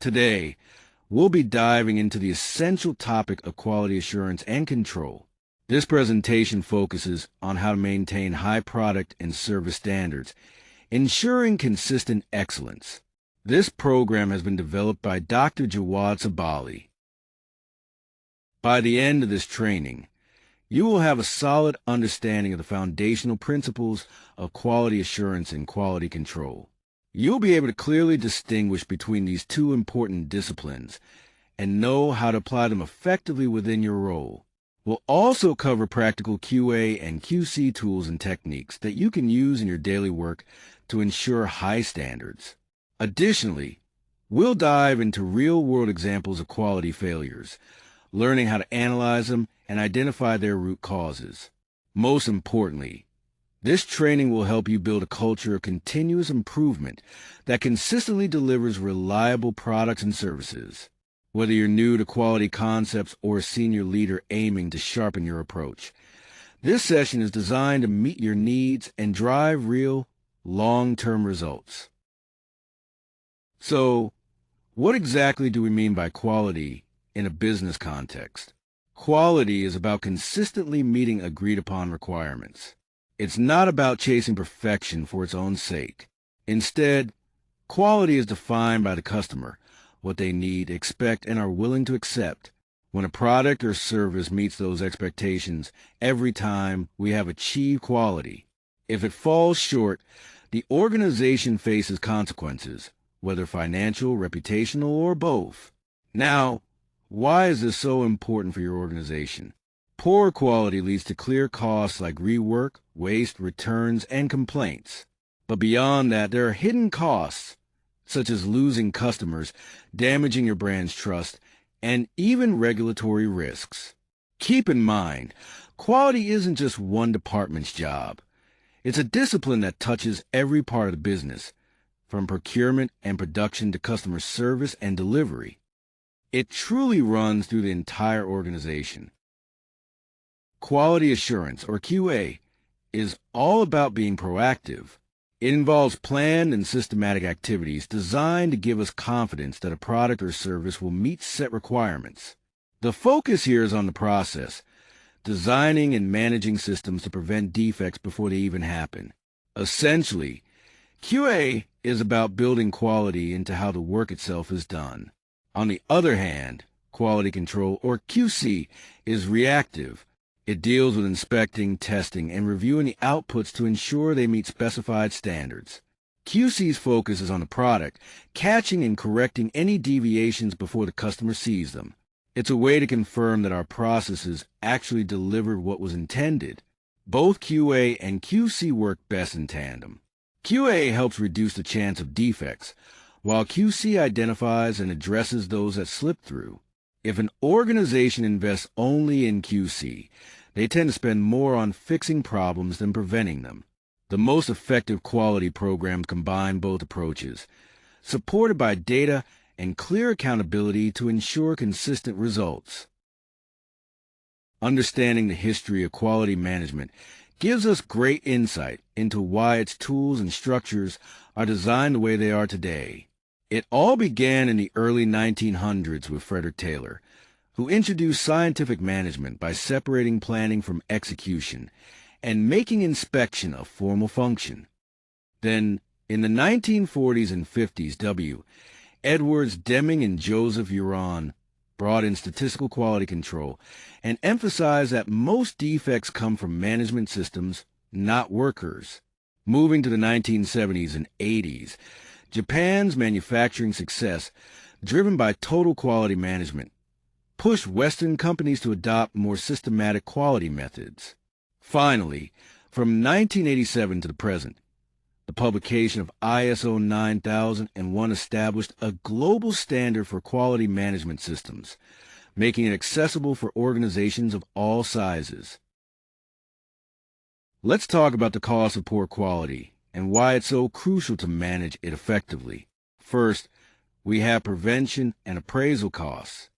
Today, we'll be diving into the essential topic of quality assurance and control. This presentation focuses on how to maintain high product and service standards, ensuring consistent excellence. This program has been developed by Dr. Jawad Sebaali. By the end of this training, you will have a solid understanding of the foundational principles of quality assurance and quality control. You'll be able to clearly distinguish between these two important disciplines and know how to apply them effectively within your role. We'll also cover practical QA and QC tools and techniques that you can use in your daily work to ensure high standards. Additionally, we'll dive into real-world examples of quality failures, learning how to analyze them and identify their root causes. Most importantly, this training will help you build a culture of continuous improvement that consistently delivers reliable products and services. Whether you're new to quality concepts or a senior leader aiming to sharpen your approach, this session is designed to meet your needs and drive real, long-term results. So, what exactly do we mean by quality in a business context? Quality is about consistently meeting agreed-upon requirements. It's not about chasing perfection for its own sake. Instead, quality is defined by the customer, what they need, expect, and are willing to accept. When a product or service meets those expectations every time, we have achieved quality. If it falls short, the organization faces consequences, whether financial, reputational, or both. Now, why is this so important for your organization? Poor quality leads to clear costs like rework, waste, returns, and complaints. But beyond that, there are hidden costs, such as losing customers, damaging your brand's trust, and even regulatory risks. Keep in mind, quality isn't just one department's job. It's a discipline that touches every part of the business, from procurement and production to customer service and delivery. It truly runs through the entire organization. Quality assurance, or QA, is all about being proactive. It involves planned and systematic activities designed to give us confidence that a product or service will meet set requirements. The focus here is on the process, designing and managing systems to prevent defects before they even happen. Essentially, QA is about building quality into how the work itself is done. On the other hand, quality control, or QC, is reactive. It deals with inspecting, testing, and reviewing the outputs to ensure they meet specified standards. QC's focus is on the product, catching and correcting any deviations before the customer sees them. It's a way to confirm that our processes actually delivered what was intended. Both QA and QC work best in tandem. QA helps reduce the chance of defects, while QC identifies and addresses those that slip through. If an organization invests only in QC, they tend to spend more on fixing problems than preventing them. The most effective quality programs combine both approaches, supported by data and clear accountability to ensure consistent results. Understanding the history of quality management gives us great insight into why its tools and structures are designed the way they are today. It all began in the early 1900s with Frederick Taylor, who introduced scientific management by separating planning from execution and making inspection a formal function. Then, in the 1940s and 50s, Edwards Deming and Joseph Huron brought in statistical quality control and emphasized that most defects come from management systems, not workers. Moving to the 1970s and 80s, Japan's manufacturing success, driven by total quality management, pushed Western companies to adopt more systematic quality methods. Finally, from 1987 to the present, the publication of ISO 9001 established a global standard for quality management systems, making it accessible for organizations of all sizes. Let's talk about the cost of poor quality and why it's so crucial to manage it effectively. First, we have prevention and appraisal costs.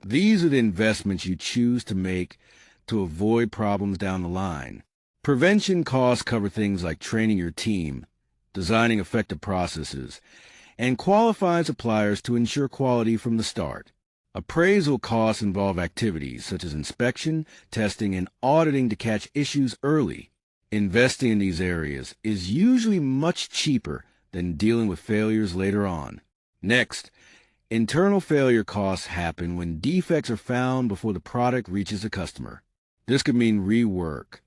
These are the investments you choose to make to avoid problems down the line. Prevention costs cover things like training your team, designing effective processes, and qualifying suppliers to ensure quality from the start. Appraisal costs involve activities such as inspection, testing, and auditing to catch issues early. Investing in these areas is usually much cheaper than dealing with failures later on. Next, internal failure costs happen when defects are found before the product reaches the customer. This could mean rework,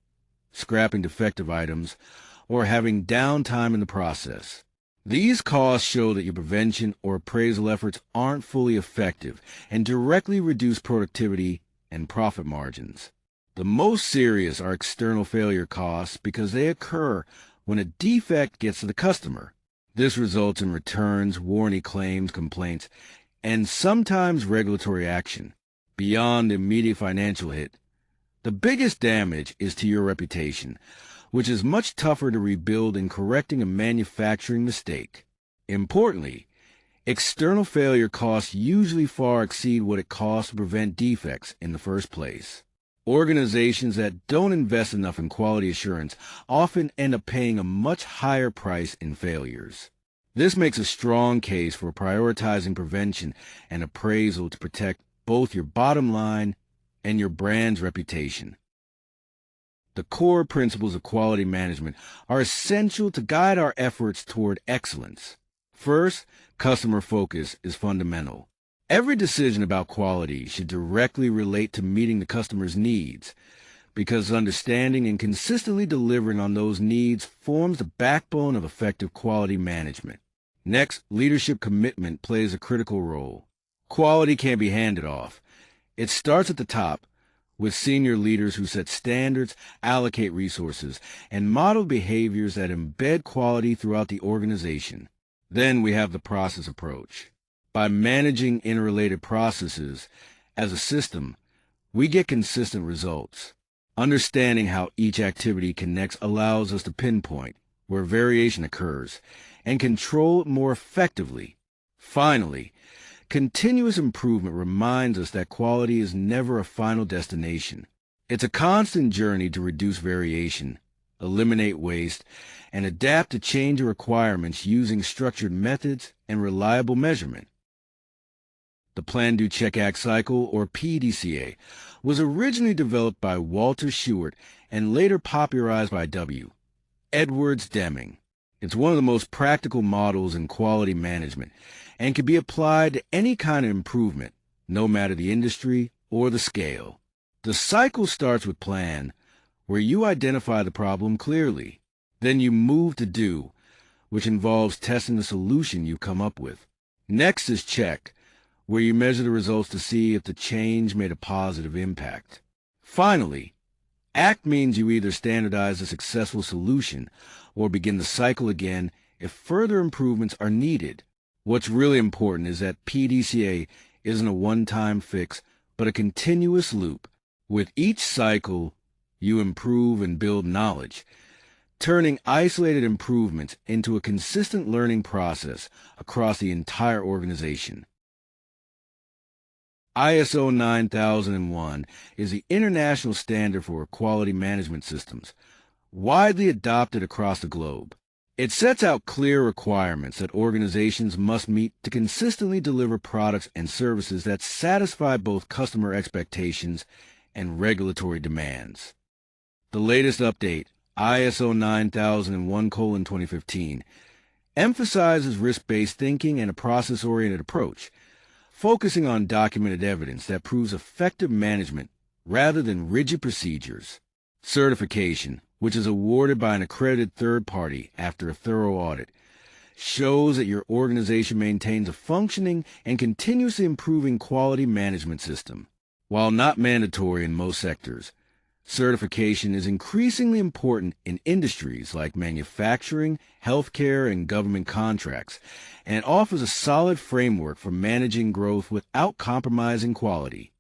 scrapping defective items, or having downtime in the process. These costs show that your prevention or appraisal efforts aren't fully effective and directly reduce productivity and profit margins. The most serious are external failure costs because they occur when a defect gets to the customer. This results in returns, warranty claims, complaints, and sometimes regulatory action. Beyond the immediate financial hit, the biggest damage is to your reputation, which is much tougher to rebuild than correcting a manufacturing mistake. Importantly, external failure costs usually far exceed what it costs to prevent defects in the first place. Organizations that don't invest enough in quality assurance often end up paying a much higher price in failures. This makes a strong case for prioritizing prevention and appraisal to protect both your bottom line and your brand's reputation. The core principles of quality management are essential to guide our efforts toward excellence. First, customer focus is fundamental. Every decision about quality should directly relate to meeting the customer's needs, because understanding and consistently delivering on those needs forms the backbone of effective quality management. Next, leadership commitment plays a critical role. Quality can't be handed off. It starts at the top, with senior leaders who set standards, allocate resources, and model behaviors that embed quality throughout the organization. Then we have the process approach. By managing interrelated processes as a system, we get consistent results. Understanding how each activity connects allows us to pinpoint where variation occurs and control it more effectively. Finally, continuous improvement reminds us that quality is never a final destination. It's a constant journey to reduce variation, eliminate waste, and adapt to changing requirements using structured methods and reliable measurement. The Plan, Do, Check, Act cycle, or PDCA, was originally developed by Walter Shewart and later popularized by W. Edwards Deming. It's one of the most practical models in quality management and can be applied to any kind of improvement, no matter the industry or the scale. The cycle starts with plan, where you identify the problem clearly. Then you move to do, which involves testing the solution you come up with. Next is check, where you measure the results to see if the change made a positive impact. Finally, act means you either standardize a successful solution or begin the cycle again if further improvements are needed. What's really important is that PDCA isn't a one-time fix, but a continuous loop. With each cycle, you improve and build knowledge, turning isolated improvements into a consistent learning process across the entire organization. ISO 9001 is the international standard for quality management systems, widely adopted across the globe. It sets out clear requirements that organizations must meet to consistently deliver products and services that satisfy both customer expectations and regulatory demands. The latest update, ISO 9001:2015, emphasizes risk-based thinking and a process-oriented approach, focusing on documented evidence that proves effective management rather than rigid procedures. Certification, which is awarded by an accredited third party after a thorough audit, shows that your organization maintains a functioning and continuously improving quality management system. While not mandatory in most sectors, certification is increasingly important in industries like manufacturing, healthcare, and government contracts, and offers a solid framework for managing growth without compromising quality.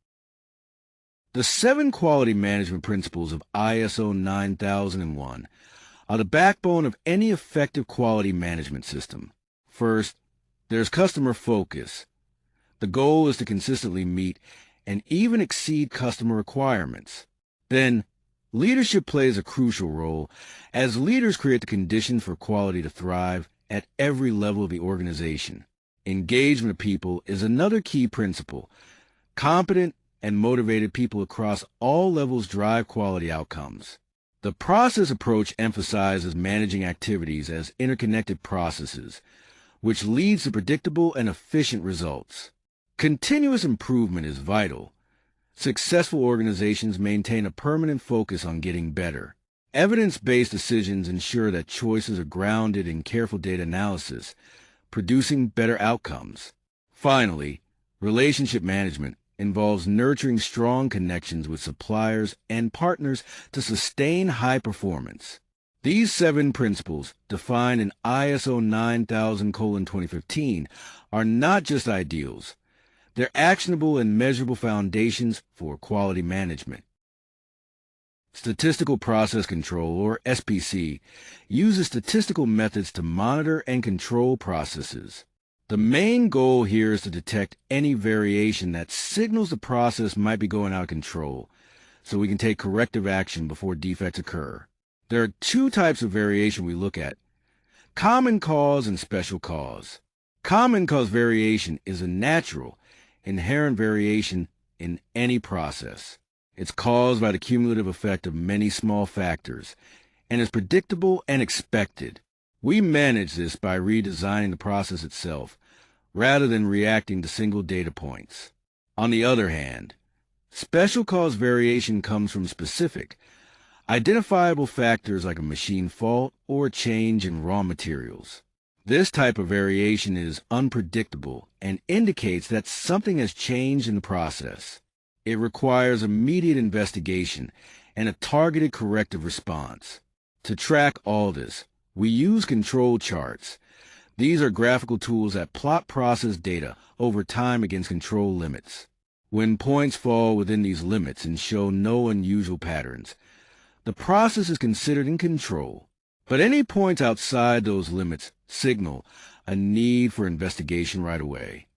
The 7 quality management principles of ISO 9001 are the backbone of any effective quality management system. First, there's customer focus. The goal is to consistently meet and even exceed customer requirements. Then, leadership plays a crucial role, as leaders create the conditions for quality to thrive at every level of the organization. Engagement of people is another key principle. Competent and motivated people across all levels drive quality outcomes. The process approach emphasizes managing activities as interconnected processes, which leads to predictable and efficient results. Continuous improvement is vital. Successful organizations maintain a permanent focus on getting better. Evidence-based decisions ensure that choices are grounded in careful data analysis, producing better outcomes. Finally, relationship management involves nurturing strong connections with suppliers and partners to sustain high performance. These 7 principles, defined in ISO 9000:2015, are not just ideals. They're actionable and measurable foundations for quality management. Statistical Process Control, or SPC, uses statistical methods to monitor and control processes. The main goal here is to detect any variation that signals the process might be going out of control, so we can take corrective action before defects occur. There are 2 types of variation we look at: common cause and special cause. Common cause variation is a natural, inherent variation in any process. It's caused by the cumulative effect of many small factors and is predictable and expected. We manage this by redesigning the process itself rather than reacting to single data points. On the other hand, special cause variation comes from specific, identifiable factors like a machine fault or a change in raw materials. This type of variation is unpredictable and indicates that something has changed in the process. It requires immediate investigation and a targeted corrective response. To track all this, we use control charts. These are graphical tools that plot process data over time against control limits. When points fall within these limits and show no unusual patterns, the process is considered in control. But any points outside those limits signal a need for investigation right away.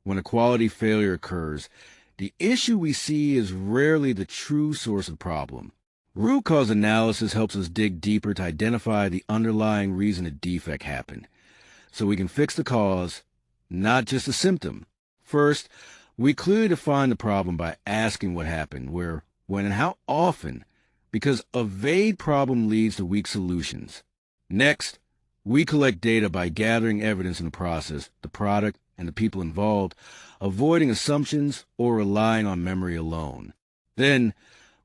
When a quality failure occurs, the issue we see is rarely the true source of the problem. Root cause analysis helps us dig deeper to identify the underlying reason a defect happened, so we can fix the cause, not just the symptom. First, we clearly define the problem by asking what happened, where, when, and how often, because a vague problem leads to weak solutions. Next, we collect data by gathering evidence in the process, the product, and the people involved, avoiding assumptions or relying on memory alone. Then,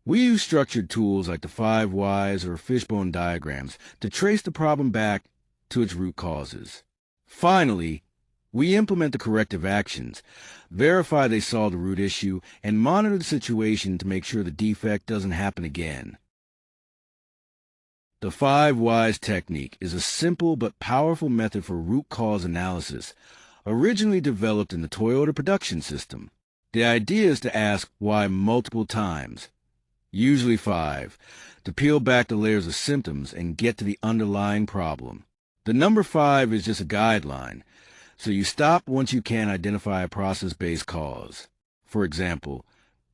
we use structured tools like the 5 whys or fishbone diagrams to trace the problem back to its root causes. Finally, we implement the corrective actions, verify they solve the root issue, and monitor the situation to make sure the defect doesn't happen again. The 5 whys technique is a simple but powerful method for root cause analysis, originally developed in the Toyota production system. The idea is to ask why multiple times, usually 5, to peel back the layers of symptoms and get to the underlying problem. The number 5 is just a guideline, so you stop once you can identify a process-based cause. For example,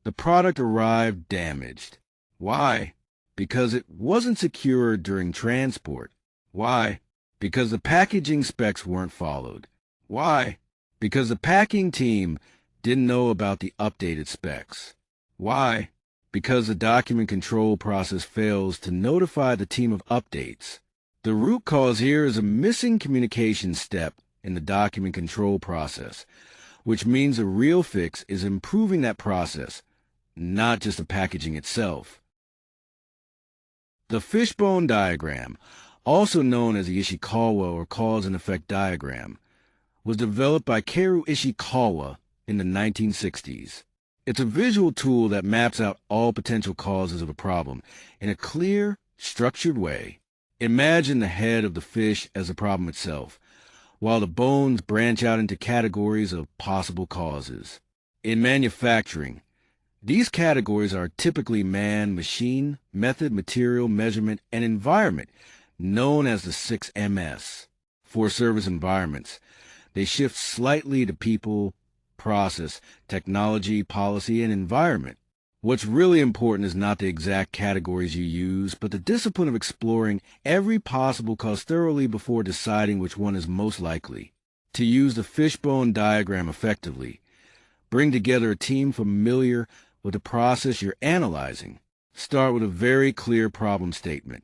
the product arrived damaged. Why? Because it wasn't secured during transport. Why? Because the packaging specs weren't followed. Why? Because the packing team didn't know about the updated specs. Why? Because the document control process fails to notify the team of updates. The root cause here is a missing communication step in the document control process, which means the real fix is improving that process, not just the packaging itself. The fishbone diagram, also known as the Ishikawa or cause and effect diagram, was developed by Kaoru Ishikawa in the 1960s. It's a visual tool that maps out all potential causes of a problem in a clear, structured way. Imagine the head of the fish as the problem itself, while the bones branch out into categories of possible causes. In manufacturing, these categories are typically man, machine, method, material, measurement, and environment, known as the 6 Ms. For service environments, they shift slightly to people, process, technology, policy, and environment. What's really important is not the exact categories you use, but the discipline of exploring every possible cause thoroughly before deciding which one is most likely. To use the fishbone diagram effectively, bring together a team familiar with the process you're analyzing. Start with a very clear problem statement.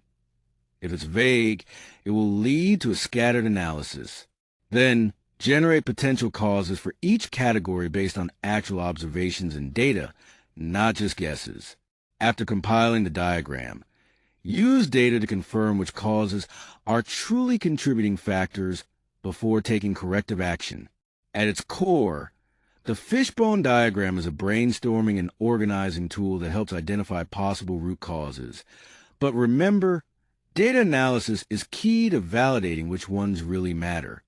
If it's vague, it will lead to a scattered analysis. Then, generate potential causes for each category based on actual observations and data, not just guesses. After compiling the diagram, use data to confirm which causes are truly contributing factors before taking corrective action. At its core, the fishbone diagram is a brainstorming and organizing tool that helps identify possible root causes. But remember, data analysis is key to validating which ones really matter.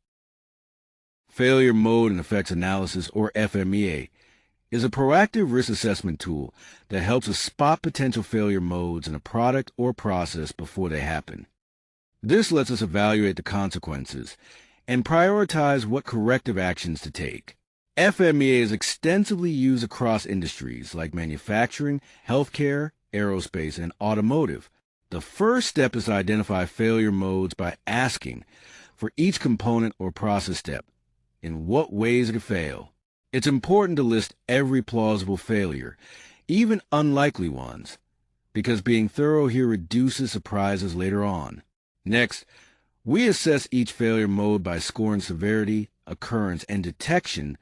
Failure Mode and Effects Analysis, or FMEA, is a proactive risk assessment tool that helps us spot potential failure modes in a product or process before they happen. This lets us evaluate the consequences and prioritize what corrective actions to take. FMEA is extensively used across industries like manufacturing, healthcare, aerospace, and automotive. The first step is to identify failure modes by asking, for each component or process step, in what ways it fail. It's important to list every plausible failure, even unlikely ones, because being thorough here reduces surprises later on. Next, we assess each failure mode by scoring severity, occurrence, and detection.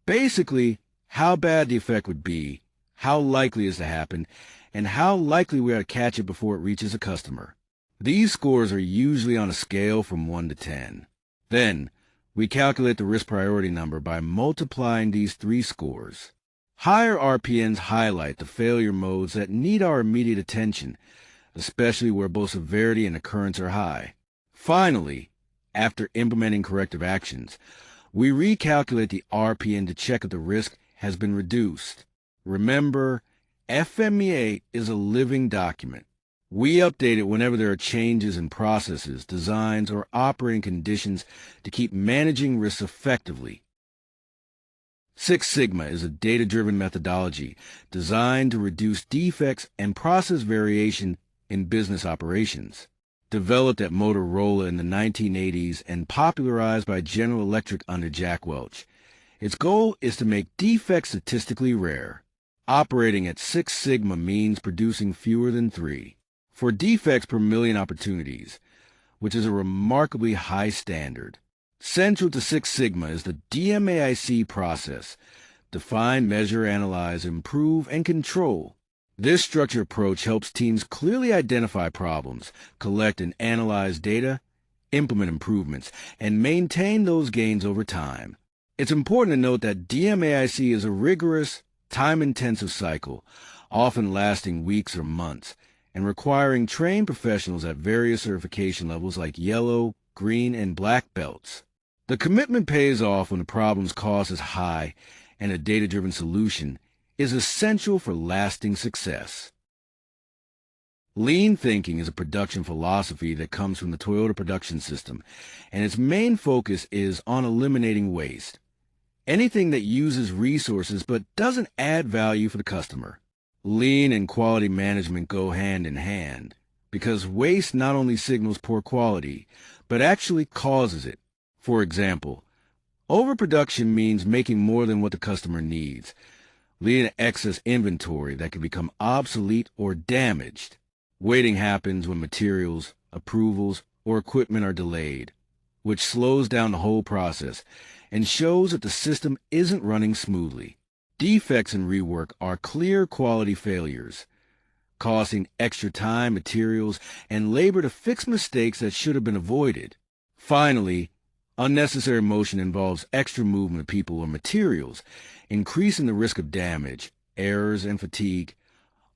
Basically, how bad the effect would be, how likely it is to happen, and how likely we are to catch it before it reaches a customer. These scores are usually on a scale from 1 to 10. Then, we calculate the risk priority number by multiplying these three scores. Higher RPNs highlight the failure modes that need our immediate attention, especially where both severity and occurrence are high. Finally, after implementing corrective actions, we recalculate the RPN to check if the risk has been reduced. Remember, FMEA is a living document. We update it whenever there are changes in processes, designs, or operating conditions to keep managing risks effectively. Six Sigma is a data-driven methodology designed to reduce defects and process variation in business operations. Developed at Motorola in the 1980s and popularized by General Electric under Jack Welch, its goal is to make defects statistically rare. Operating at Six Sigma means producing fewer than 3. For defects per million opportunities, which is a remarkably high standard. Central to Six Sigma is the DMAIC process: define, measure, analyze, improve, and control. This structured approach helps teams clearly identify problems, collect and analyze data, implement improvements, and maintain those gains over time. It's important to note that DMAIC is a rigorous, time-intensive cycle, often lasting weeks or months, and requiring trained professionals at various certification levels like yellow, green, and black belts. The commitment pays off when the problem's cost is high and a data-driven solution is essential for lasting success. Lean thinking is a production philosophy that comes from the Toyota production system, and its main focus is on eliminating waste. Anything that uses resources but doesn't add value for the customer. Lean and quality management go hand in hand, because waste not only signals poor quality, but actually causes it. For example, overproduction means making more than what the customer needs, leading to excess inventory that can become obsolete or damaged. Waiting happens when materials, approvals, or equipment are delayed, which slows down the whole process and shows that the system isn't running smoothly. Defects in rework are clear quality failures, costing extra time, materials, and labor to fix mistakes that should have been avoided. Finally, unnecessary motion involves extra movement of people or materials, increasing the risk of damage, errors, and fatigue,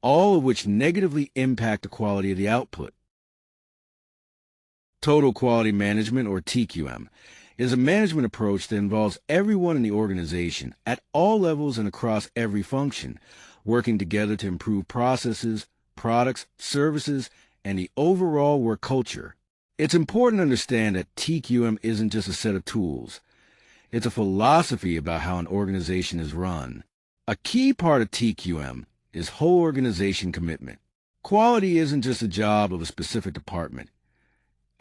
all of which negatively impact the quality of the output. Total Quality Management, or TQM, is a management approach that involves everyone in the organization at all levels and across every function, working together to improve processes, products, services, and the overall work culture. It's important to understand that TQM isn't just a set of tools. It's a philosophy about how an organization is run. A key part of TQM is whole organization commitment. Quality isn't just a job of a specific department.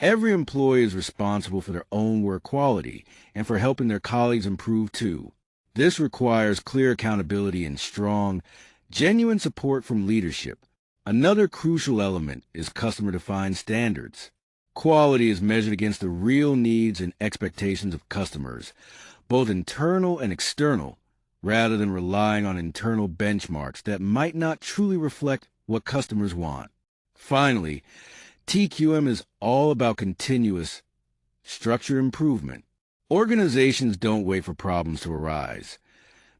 Every employee is responsible for their own work quality and for helping their colleagues improve too. This requires clear accountability and strong, genuine support from leadership. Another crucial element is customer-defined standards. Quality is measured against the real needs and expectations of customers, both internal and external, rather than relying on internal benchmarks that might not truly reflect what customers want. Finally, TQM is all about continuous, structured improvement. Organizations don't wait for problems to arise.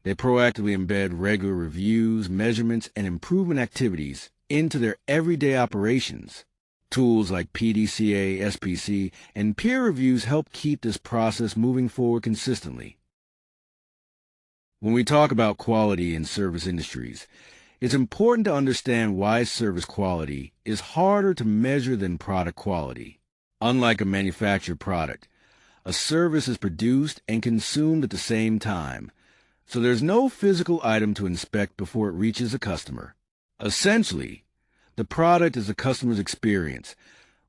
They proactively embed regular reviews, measurements, and improvement activities into their everyday operations. Tools like PDCA, SPC, and peer reviews help keep this process moving forward consistently. When we talk about quality in service industries, it's important to understand why service quality is harder to measure than product quality. Unlike a manufactured product, a service is produced and consumed at the same time, so there's no physical item to inspect before it reaches a customer. Essentially, the product is the customer's experience,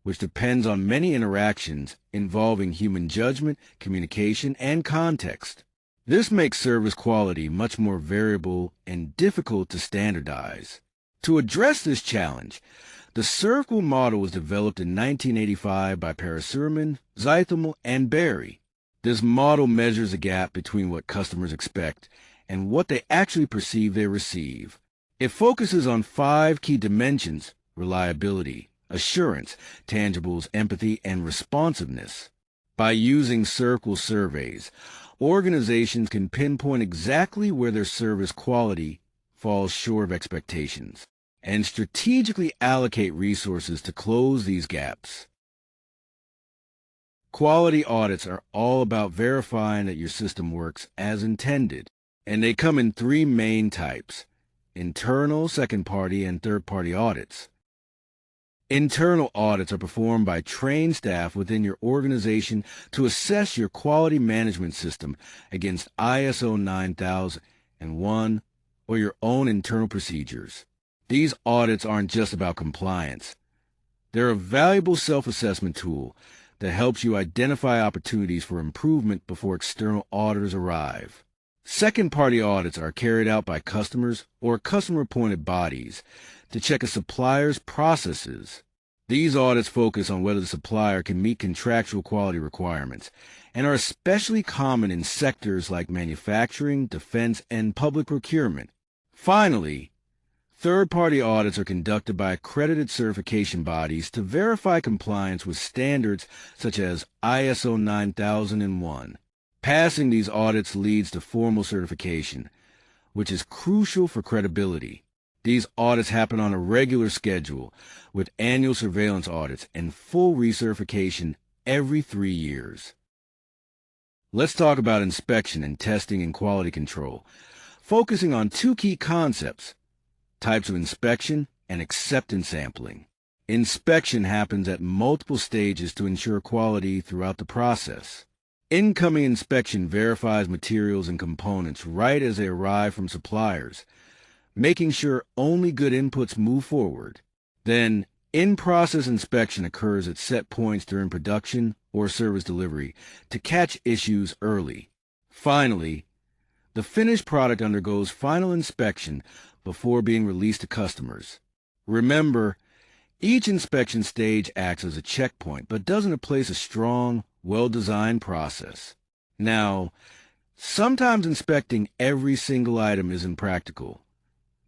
which depends on many interactions involving human judgment, communication, and context. This makes service quality much more variable and difficult to standardize. To address this challenge, the circle model was developed in 1985 by Parasureman, Zeithaml, and Berry. This model measures the gap between what customers expect and what they actually perceive they receive. It focuses on 5 key dimensions: reliability, assurance, tangibles, empathy, and responsiveness. By using circle surveys, organizations can pinpoint exactly where their service quality falls short of expectations and strategically allocate resources to close these gaps. Quality audits are all about verifying that your system works as intended, and they come in 3 main types: internal, second-party, and third-party audits. Internal audits are performed by trained staff within your organization to assess your quality management system against ISO 9001 or your own internal procedures. These audits aren't just about compliance. They're a valuable self-assessment tool that helps you identify opportunities for improvement before external auditors arrive. Second-party audits are carried out by customers or customer-appointed bodies to check a supplier's processes. These audits focus on whether the supplier can meet contractual quality requirements and are especially common in sectors like manufacturing, defense, and public procurement. Finally, third-party audits are conducted by accredited certification bodies to verify compliance with standards such as ISO 9001. Passing these audits leads to formal certification, which is crucial for credibility. These audits happen on a regular schedule, with annual surveillance audits and full recertification every 3 years. Let's talk about inspection and testing and quality control, focusing on 2 key concepts: types of inspection and acceptance sampling. Inspection happens at multiple stages to ensure quality throughout the process. Incoming inspection verifies materials and components right as they arrive from suppliers, making sure only good inputs move forward. Then, in-process inspection occurs at set points during production or service delivery to catch issues early. Finally, the finished product undergoes final inspection before being released to customers. Remember, each inspection stage acts as a checkpoint, but doesn't replace a strong, well-designed process. Now, sometimes inspecting every single item isn't practical.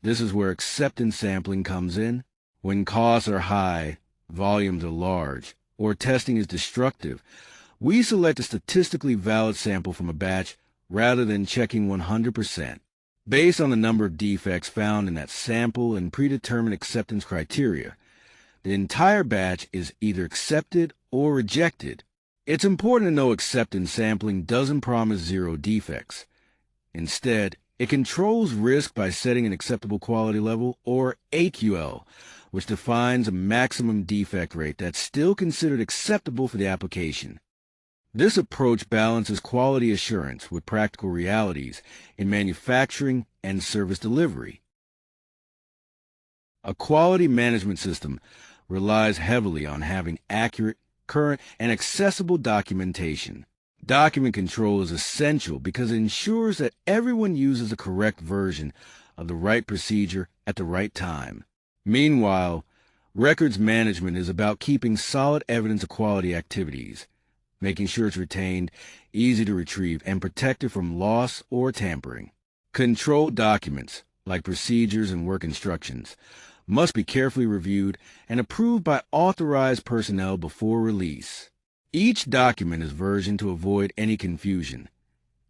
This is where acceptance sampling comes in. When costs are high, volumes are large, or testing is destructive, we select a statistically valid sample from a batch rather than checking 100%. Based on the number of defects found in that sample and predetermined acceptance criteria, the entire batch is either accepted or rejected. It's important to know acceptance sampling doesn't promise 0 defects. Instead, it controls risk by setting an acceptable quality level, or AQL, which defines a maximum defect rate that's still considered acceptable for the application. This approach balances quality assurance with practical realities in manufacturing and service delivery. A quality management system relies heavily on having accurate, current, and accessible documentation. Document control is essential because it ensures that everyone uses the correct version of the right procedure at the right time. Meanwhile, records management is about keeping solid evidence of quality activities, making sure it's retained, easy to retrieve, and protected from loss or tampering. Controlled documents, like procedures and work instructions, must be carefully reviewed and approved by authorized personnel before release. Each document is versioned to avoid any confusion,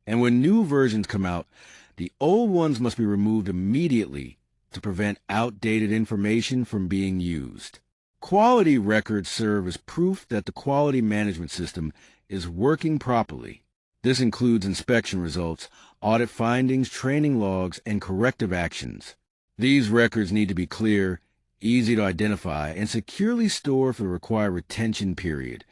and when new versions come out, the old ones must be removed immediately to prevent outdated information from being used. Quality records serve as proof that the quality management system is working properly. This includes inspection results, audit findings, training logs, and corrective actions. These records need to be clear, easy to identify, and securely stored for the required retention period,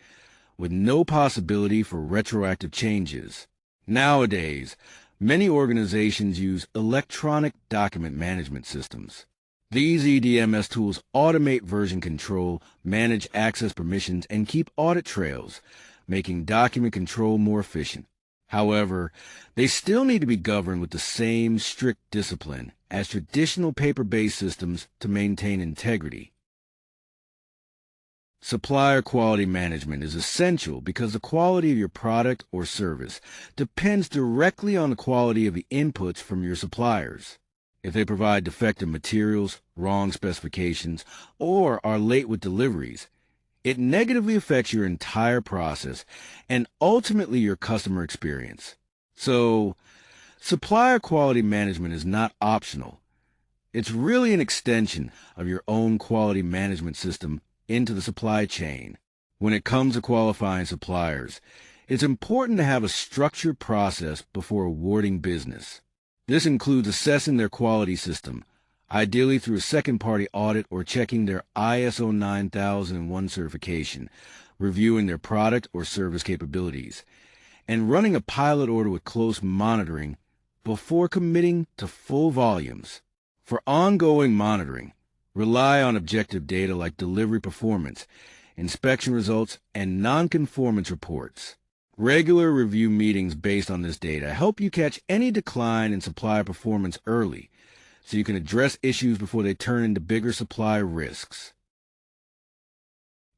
with no possibility for retroactive changes. Nowadays, many organizations use electronic document management systems. These EDMS tools automate version control, manage access permissions, and keep audit trails, making document control more efficient. However, they still need to be governed with the same strict discipline as traditional paper-based systems to maintain integrity. Supplier quality management is essential because the quality of your product or service depends directly on the quality of the inputs from your suppliers. If they provide defective materials, wrong specifications, or are late with deliveries, it negatively affects your entire process and ultimately your customer experience. So, supplier quality management is not optional. It's really an extension of your own quality management system into the supply chain. When it comes to qualifying suppliers, it's important to have a structured process before awarding business. This includes assessing their quality system, ideally through a second-party audit or checking their ISO 9001 certification, reviewing their product or service capabilities, and running a pilot order with close monitoring before committing to full volumes. For ongoing monitoring, rely on objective data like delivery performance, inspection results, and non-conformance reports. Regular review meetings based on this data help you catch any decline in supplier performance early, so you can address issues before they turn into bigger supply risks.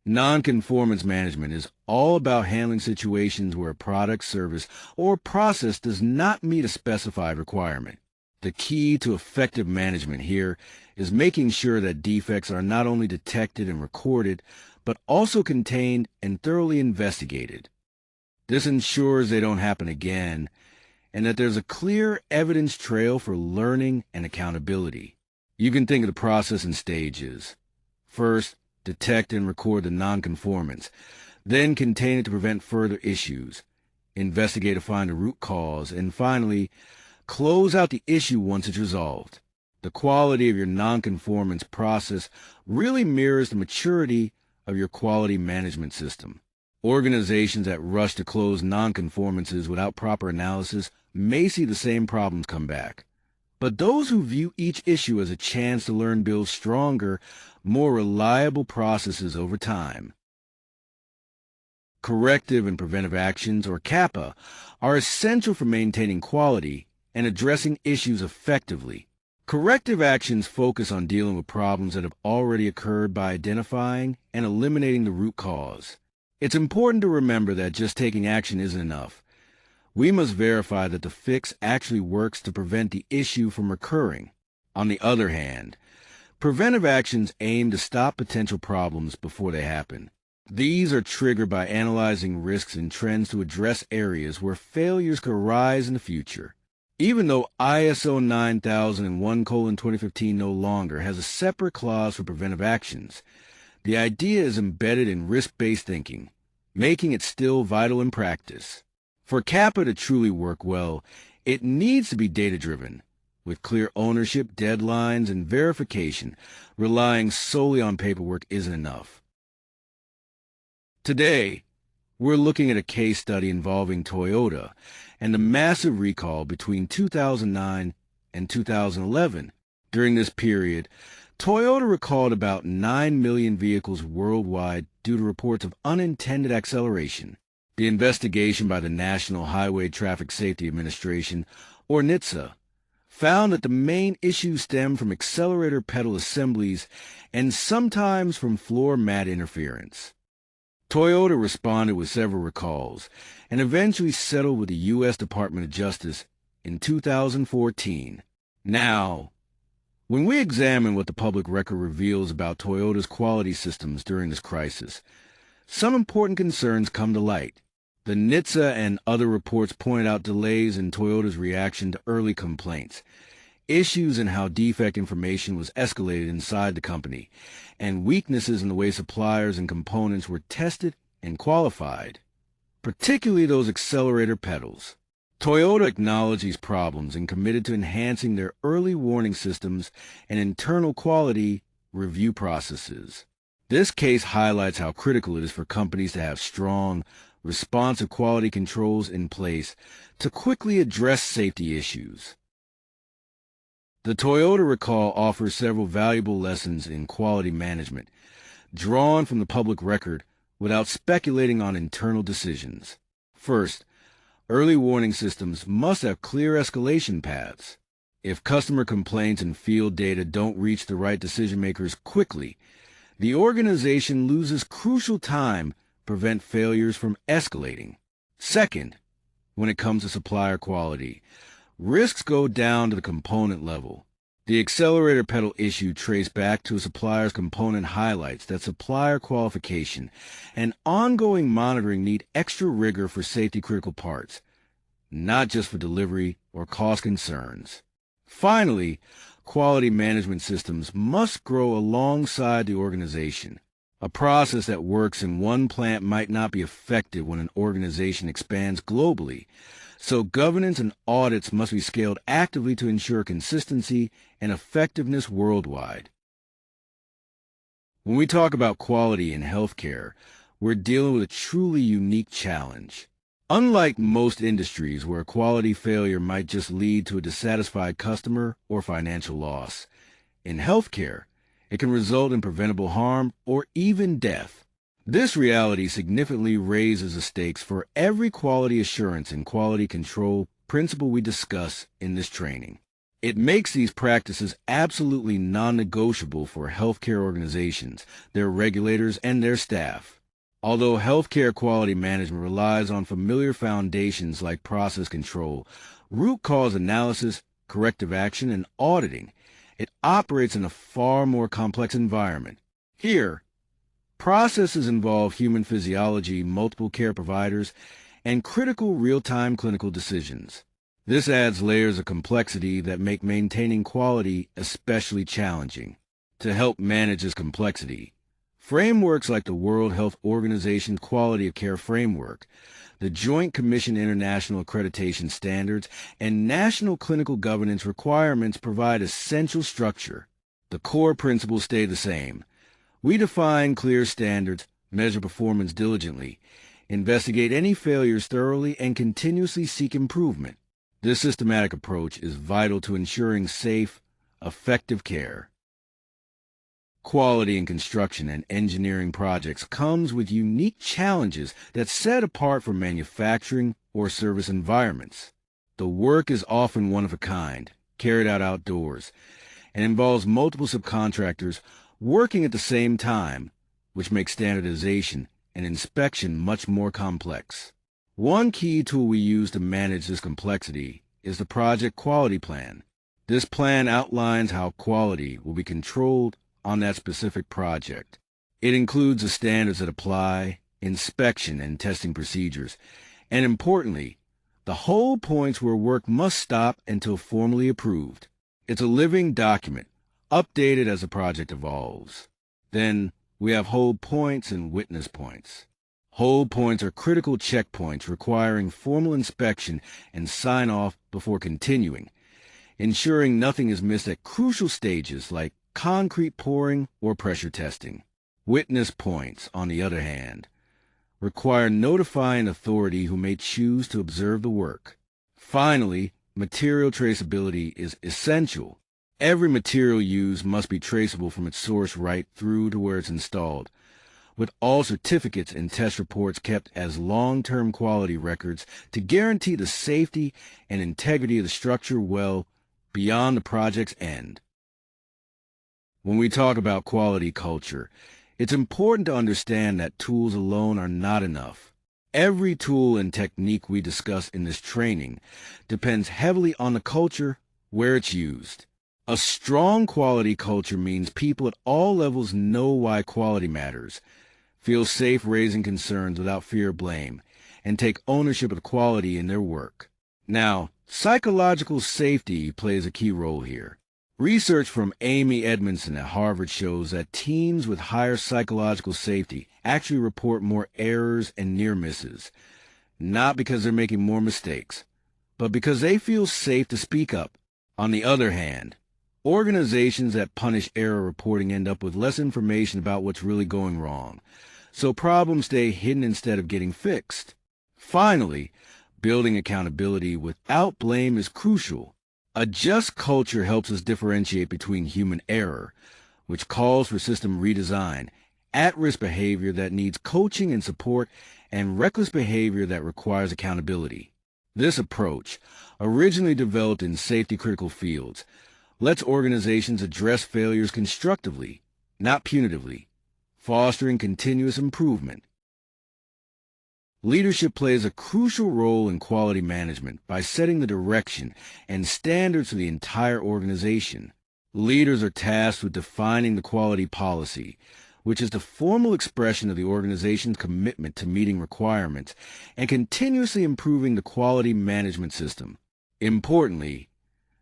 Non-conformance management is all about handling situations where a product, service, or process does not meet a specified requirement. The key to effective management here is making sure that defects are not only detected and recorded, but also contained and thoroughly investigated. This ensures they don't happen again, and that there's a clear evidence trail for learning and accountability. You can think of the process in stages. First, detect and record the nonconformance, then contain it to prevent further issues, investigate to find the root cause, and finally, close out the issue once it's resolved. The quality of your nonconformance process really mirrors the maturity of your quality management system. Organizations that rush to close nonconformances without proper analysis may see the same problems come back. But those who view each issue as a chance to learn build stronger, more reliable processes over time. Corrective and preventive actions, or CAPA, are essential for maintaining quality and addressing issues effectively. Corrective actions focus on dealing with problems that have already occurred by identifying and eliminating the root cause. It's important to remember that just taking action isn't enough. We must verify that the fix actually works to prevent the issue from recurring. On the other hand, preventive actions aim to stop potential problems before they happen. These are triggered by analyzing risks and trends to address areas where failures could arise in the future. Even though ISO 9001:2015 no longer has a separate clause for preventive actions, the idea is embedded in risk-based thinking, making it still vital in practice. For CAPA to truly work well, it needs to be data-driven, with clear ownership, deadlines, and verification. Relying solely on paperwork isn't enough. Today, we're looking at a case study involving Toyota and the massive recall between 2009 and 2011. During this period, Toyota recalled about 9 million vehicles worldwide due to reports of unintended acceleration. The investigation by the National Highway Traffic Safety Administration, or NHTSA, found that the main issues stemmed from accelerator pedal assemblies and sometimes from floor mat interference. Toyota responded with several recalls and eventually settled with the U.S. Department of Justice in 2014. Now, when we examine what the public record reveals about Toyota's quality systems during this crisis, some important concerns come to light. The NHTSA and other reports pointed out delays in Toyota's reaction to early complaints, issues in how defect information was escalated inside the company, and weaknesses in the way suppliers and components were tested and qualified, particularly those accelerator pedals. Toyota acknowledged these problems and committed to enhancing their early warning systems and internal quality review processes. This case highlights how critical it is for companies to have strong, responsive quality controls in place to quickly address safety issues. The Toyota recall offers several valuable lessons in quality management, drawn from the public record without speculating on internal decisions. First, early warning systems must have clear escalation paths. If customer complaints and field data don't reach the right decision makers quickly, the organization loses crucial time to prevent failures from escalating. Second, when it comes to supplier quality, risks go down to the component level. The accelerator pedal issue traced back to a supplier's component highlights that supplier qualification and ongoing monitoring need extra rigor for safety-critical parts, not just for delivery or cost concerns. Finally, quality management systems must grow alongside the organization. A process that works in one plant might not be effective when an organization expands globally, so governance and audits must be scaled actively to ensure consistency and effectiveness worldwide. When we talk about quality in healthcare, we're dealing with a truly unique challenge. Unlike most industries where quality failure might just lead to a dissatisfied customer or financial loss, in healthcare, it can result in preventable harm or even death. This reality significantly raises the stakes for every quality assurance and quality control principle we discuss in this training. It makes these practices absolutely non-negotiable for healthcare organizations, their regulators, and their staff. Although healthcare quality management relies on familiar foundations like process control, root cause analysis, corrective action, and auditing, it operates in a far more complex environment. Here, processes involve human physiology, multiple care providers, and critical real-time clinical decisions. This adds layers of complexity that make maintaining quality especially challenging. To help manage this complexity, frameworks like the World Health Organization's Quality of Care Framework, the Joint Commission International Accreditation Standards, and national clinical governance requirements provide essential structure. The core principles stay the same. We define clear standards, measure performance diligently, investigate any failures thoroughly, and continuously seek improvement. This systematic approach is vital to ensuring safe, effective care. Quality in construction and engineering projects comes with unique challenges that set apart from manufacturing or service environments. The work is often one of a kind, carried out outdoors, and involves multiple subcontractors working at the same time, which makes standardization and inspection much more complex. One key tool we use to manage this complexity is the project quality plan. This plan outlines how quality will be controlled on that specific project. It includes the standards that apply, inspection and testing procedures, and importantly, the whole points where work must stop until formally approved. It's a living document, updated as the project evolves. Then we have hold points and witness points. Hold points are critical checkpoints requiring formal inspection and sign-off before continuing, ensuring nothing is missed at crucial stages like concrete pouring or pressure testing. Witness points, on the other hand, require notifying authority who may choose to observe the work. Finally, material traceability is essential. Every material used must be traceable from its source right through to where it's installed, with all certificates and test reports kept as long-term quality records to guarantee the safety and integrity of the structure well beyond the project's end. When we talk about quality culture, it's important to understand that tools alone are not enough. Every tool and technique we discuss in this training depends heavily on the culture where it's used. A strong quality culture means people at all levels know why quality matters, feel safe raising concerns without fear of blame, and take ownership of the quality in their work. Now, psychological safety plays a key role here. Research from Amy Edmondson at Harvard shows that teams with higher psychological safety actually report more errors and near misses, not because they're making more mistakes, but because they feel safe to speak up. On the other hand, organizations that punish error reporting end up with less information about what's really going wrong, so problems stay hidden instead of getting fixed. Finally, building accountability without blame is crucial. A just culture helps us differentiate between human error, which calls for system redesign, at-risk behavior that needs coaching and support, and reckless behavior that requires accountability. This approach, originally developed in safety-critical fields, lets organizations address failures constructively, not punitively, fostering continuous improvement. Leadership plays a crucial role in quality management by setting the direction and standards for the entire organization. Leaders are tasked with defining the quality policy, which is the formal expression of the organization's commitment to meeting requirements and continuously improving the quality management system. Importantly,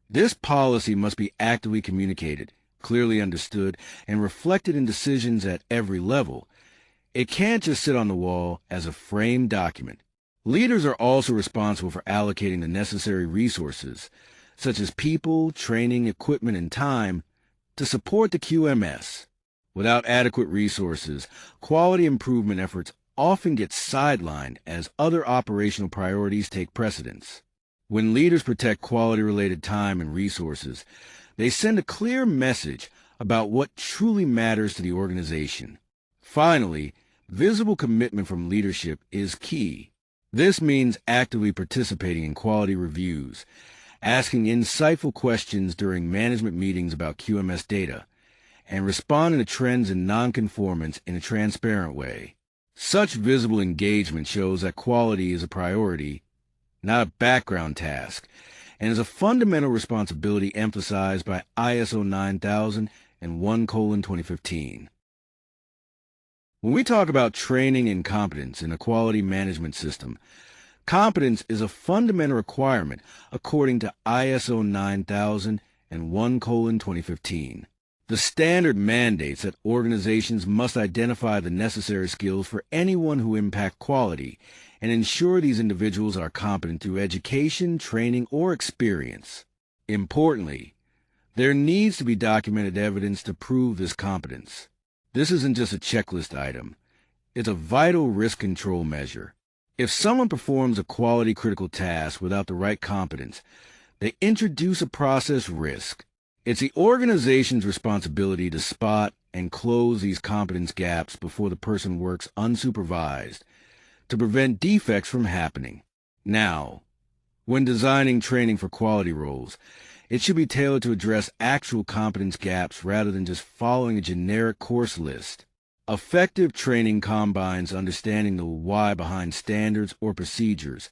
this policy must be actively communicated, clearly understood, and reflected in decisions at every level. It can't just sit on the wall as a framed document. Leaders are also responsible for allocating the necessary resources, such as people, training, equipment, and time, to support the QMS. Without adequate resources, quality improvement efforts often get sidelined as other operational priorities take precedence. When leaders protect quality-related time and resources, they send a clear message about what truly matters to the organization. Finally, visible commitment from leadership is key. This means actively participating in quality reviews, asking insightful questions during management meetings about QMS data, and responding to trends and nonconformance in a transparent way. Such visible engagement shows that quality is a priority, not a background task, and is a fundamental responsibility emphasized by ISO 9000 and 1:2015. When we talk about training and competence in a quality management system, competence is a fundamental requirement according to ISO 9000 and 1:2015. The standard mandates that organizations must identify the necessary skills for anyone who impact quality and ensure these individuals are competent through education, training, or experience. Importantly, there needs to be documented evidence to prove this competence. This isn't just a checklist item. It's a vital risk control measure. If someone performs a quality critical task without the right competence, they introduce a process risk. It's the organization's responsibility to spot and close these competence gaps before the person works unsupervised to prevent defects from happening. Now, when designing training for quality roles, it should be tailored to address actual competence gaps rather than just following a generic course list. Effective training combines understanding the why behind standards or procedures,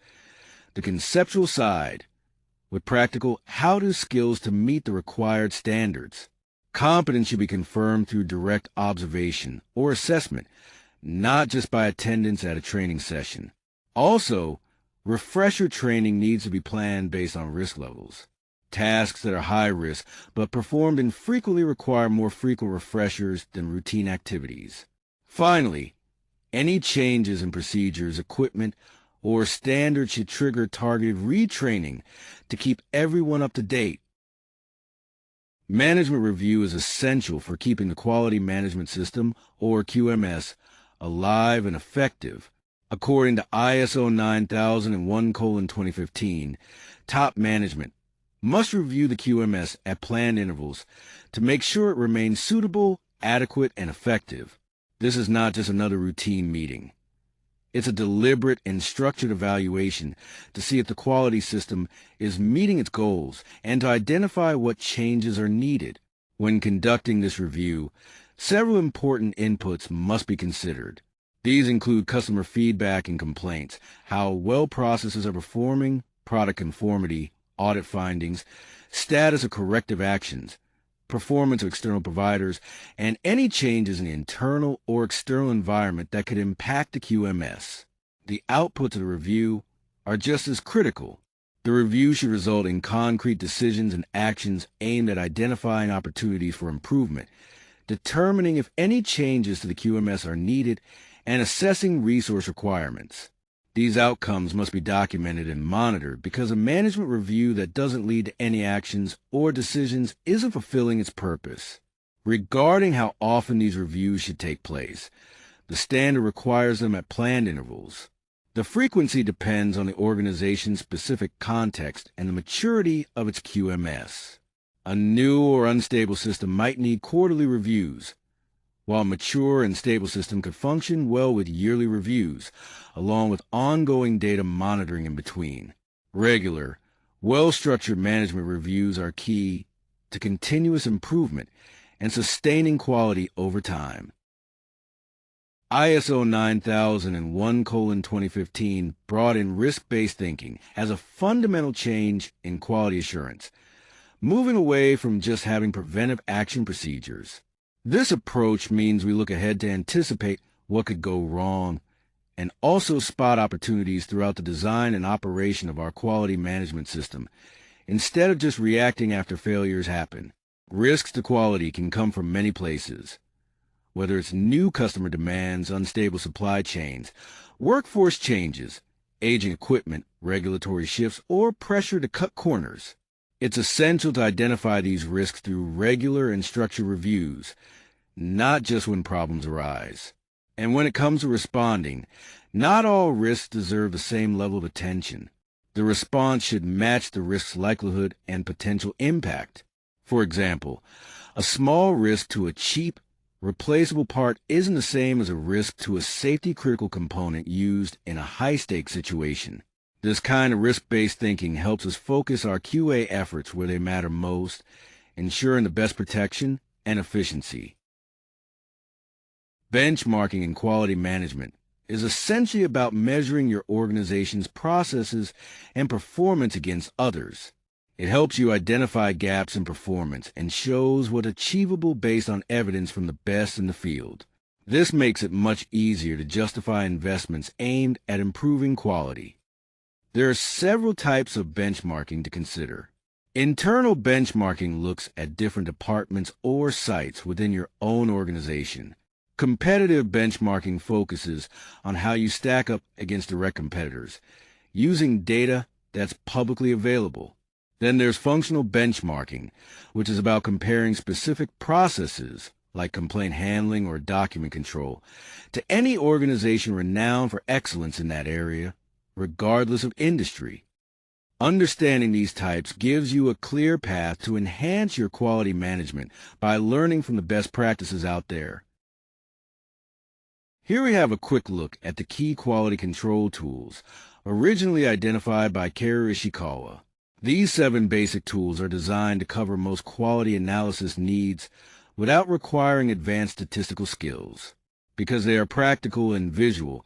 the conceptual side, with practical how-to skills to meet the required standards. Competence should be confirmed through direct observation or assessment, not just by attendance at a training session. Also, refresher training needs to be planned based on risk levels. Tasks that are high risk but performed infrequently require more frequent refreshers than routine activities. Finally, any changes in procedures, equipment, or standards should trigger targeted retraining to keep everyone up to date. Management review is essential for keeping the quality management system, or QMS, alive and effective. According to ISO 9000 and 1:2015, top management must review the QMS at planned intervals to make sure it remains suitable, adequate, and effective. This is not just another routine meeting. It's a deliberate and structured evaluation to see if the quality system is meeting its goals and to identify what changes are needed. When conducting this review, several important inputs must be considered. These include customer feedback and complaints, how well processes are performing, product conformity, audit findings, status of corrective actions, performance of external providers, and any changes in the internal or external environment that could impact the QMS. The outputs of the review are just as critical. The review should result in concrete decisions and actions aimed at identifying opportunities for improvement, determining if any changes to the QMS are needed, and assessing resource requirements. These outcomes must be documented and monitored because a management review that doesn't lead to any actions or decisions isn't fulfilling its purpose. Regarding how often these reviews should take place, the standard requires them at planned intervals. The frequency depends on the organization's specific context and the maturity of its QMS. A new or unstable system might need quarterly reviews, while a mature and stable system could function well with yearly reviews, along with ongoing data monitoring in between. Regular, well-structured management reviews are key to continuous improvement and sustaining quality over time. ISO 9001:2015 brought in risk-based thinking as a fundamental change in quality assurance, moving away from just having preventive action procedures. This approach means we look ahead to anticipate what could go wrong and also spot opportunities throughout the design and operation of our quality management system, instead of just reacting after failures happen. Risks to quality can come from many places, whether it's new customer demands, unstable supply chains, workforce changes, aging equipment, regulatory shifts, or pressure to cut corners. It's essential to identify these risks through regular and structured reviews, not just when problems arise. And when it comes to responding, not all risks deserve the same level of attention. The response should match the risk's likelihood and potential impact. For example, a small risk to a cheap, replaceable part isn't the same as a risk to a safety-critical component used in a high-stakes situation. This kind of risk-based thinking helps us focus our QA efforts where they matter most, ensuring the best protection and efficiency. Benchmarking in quality management is essentially about measuring your organization's processes and performance against others. It helps you identify gaps in performance and shows what's achievable based on evidence from the best in the field. This makes it much easier to justify investments aimed at improving quality. There are several types of benchmarking to consider. Internal benchmarking looks at different departments or sites within your own organization. Competitive benchmarking focuses on how you stack up against direct competitors, using data that's publicly available. Then there's functional benchmarking, which is about comparing specific processes, like complaint handling or document control, to any organization renowned for excellence in that area, regardless of industry. Understanding these types gives you a clear path to enhance your quality management by learning from the best practices out there. Here we have a quick look at the key quality control tools, originally identified by Kara Ishikawa. These 7 basic tools are designed to cover most quality analysis needs without requiring advanced statistical skills. Because they are practical and visual,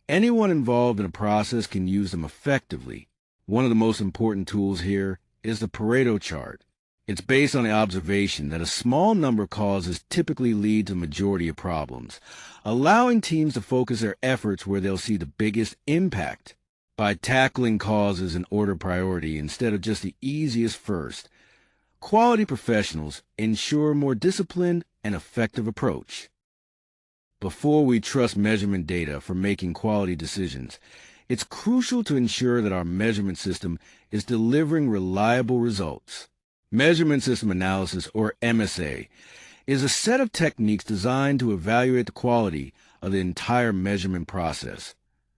anyone involved in a process can use them effectively. One of the most important tools here is the Pareto chart. It's based on the observation that a small number of causes typically lead to the majority of problems, allowing teams to focus their efforts where they'll see the biggest impact. By tackling causes in order of priority instead of just the easiest first, quality professionals ensure a more disciplined and effective approach. Before we trust measurement data for making quality decisions, it's crucial to ensure that our measurement system is delivering reliable results. Measurement System Analysis, or MSA, is a set of techniques designed to evaluate the quality of the entire measurement process.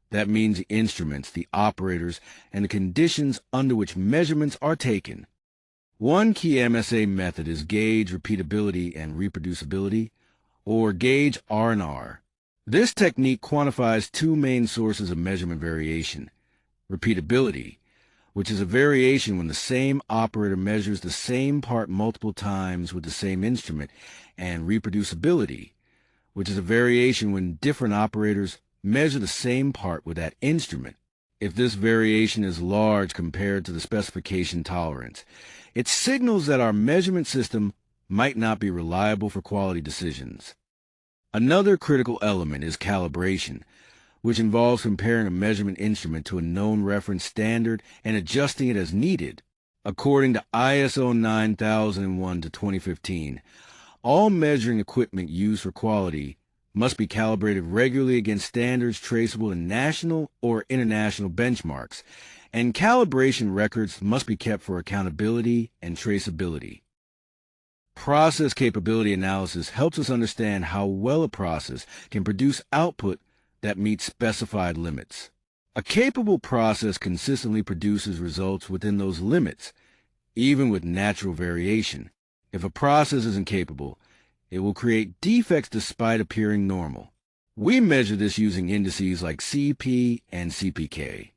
That means the instruments, the operators, and the conditions under which measurements are taken. One key MSA method is gauge repeatability and reproducibility, or gauge R&R. This technique quantifies two main sources of measurement variation: repeatability, which is a variation when the same operator measures the same part multiple times with the same instrument, and reproducibility, which is a variation when different operators measure the same part with that instrument. If this variation is large compared to the specification tolerance, it signals that our measurement system might not be reliable for quality decisions. Another critical element is calibration, which involves comparing a measurement instrument to a known reference standard and adjusting it as needed. According to ISO 9001-2015, all measuring equipment used for quality must be calibrated regularly against standards traceable in national or international benchmarks, and calibration records must be kept for accountability and traceability. Process capability analysis helps us understand how well a process can produce output that meets specified limits. A capable process consistently produces results within those limits, even with natural variation. If a process isn't capable, it will create defects despite appearing normal. We measure this using indices like CP and CPK.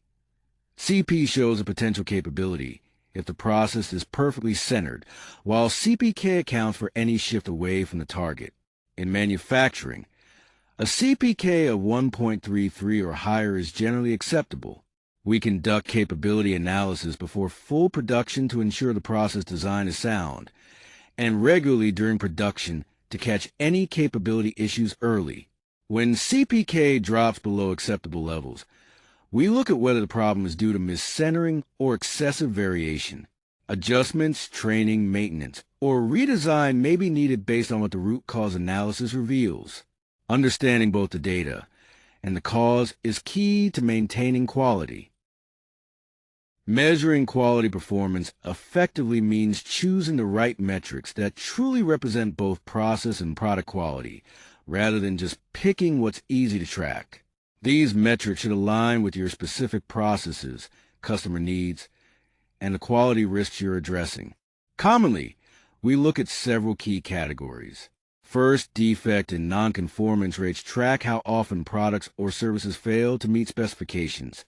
CP shows a potential capability if the process is perfectly centered, while CPK accounts for any shift away from the target. In manufacturing, a CPK of 1.33 or higher is generally acceptable. We conduct capability analysis before full production to ensure the process design is sound, and regularly during production to catch any capability issues early. When CPK drops below acceptable levels, we look at whether the problem is due to miscentering or excessive variation. Adjustments, training, maintenance, or redesign may be needed based on what the root cause analysis reveals. Understanding both the data and the cause is key to maintaining quality. Measuring quality performance effectively means choosing the right metrics that truly represent both process and product quality, rather than just picking what's easy to track. These metrics should align with your specific processes, customer needs, and the quality risks you're addressing. Commonly, we look at several key categories. First, defect and nonconformance rates track how often products or services fail to meet specifications,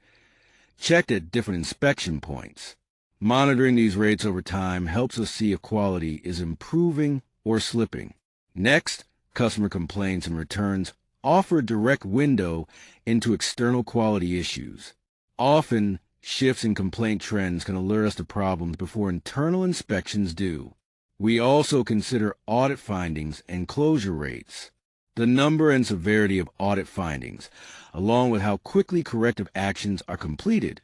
checked at different inspection points. Monitoring these rates over time helps us see if quality is improving or slipping. Next, customer complaints and returns offer a direct window into external quality issues. Often, shifts in complaint trends can alert us to problems before internal inspections do. We also consider audit findings and closure rates. The number and severity of audit findings, along with how quickly corrective actions are completed,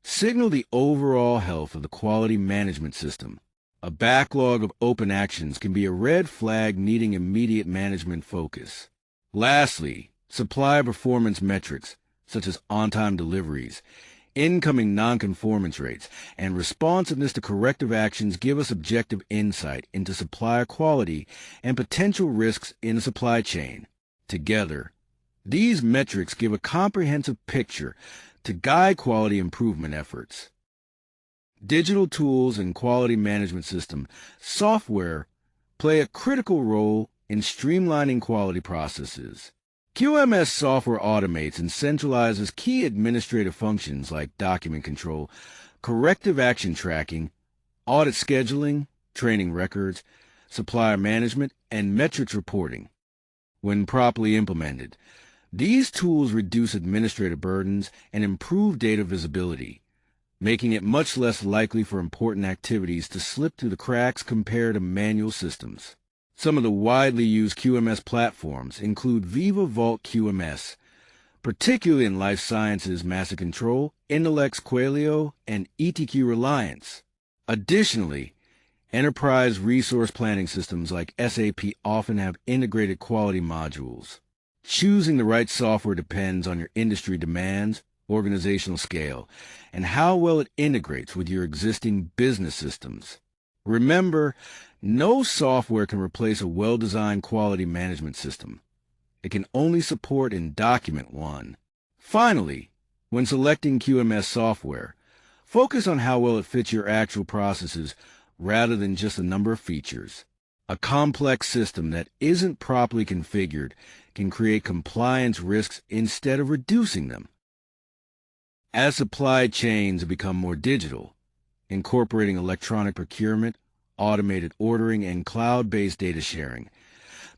signal the overall health of the quality management system. A backlog of open actions can be a red flag needing immediate management focus. Lastly, supplier performance metrics, such as on-time deliveries, incoming nonconformance rates, and responsiveness to corrective actions give us objective insight into supplier quality and potential risks in the supply chain. Together, these metrics give a comprehensive picture to guide quality improvement efforts. Digital tools and quality management system software play a critical role in streamlining quality processes. QMS software automates and centralizes key administrative functions like document control, corrective action tracking, audit scheduling, training records, supplier management, and metrics reporting. When properly implemented, these tools reduce administrative burdens and improve data visibility, making it much less likely for important activities to slip through the cracks compared to manual systems. Some of the widely used QMS platforms include Viva Vault QMS, particularly in life sciences Master Control, Intellex Qualio, and ETQ Reliance. Additionally, enterprise resource planning systems like SAP often have integrated quality modules. Choosing the right software depends on your industry demands, organizational scale, and how well it integrates with your existing business systems. Remember, no software can replace a well-designed quality management system. It can only support and document one. Finally, when selecting QMS software, focus on how well it fits your actual processes rather than just a number of features. A complex system that isn't properly configured can create compliance risks instead of reducing them. As supply chains have become more digital, incorporating electronic procurement, automated ordering, and cloud-based data sharing,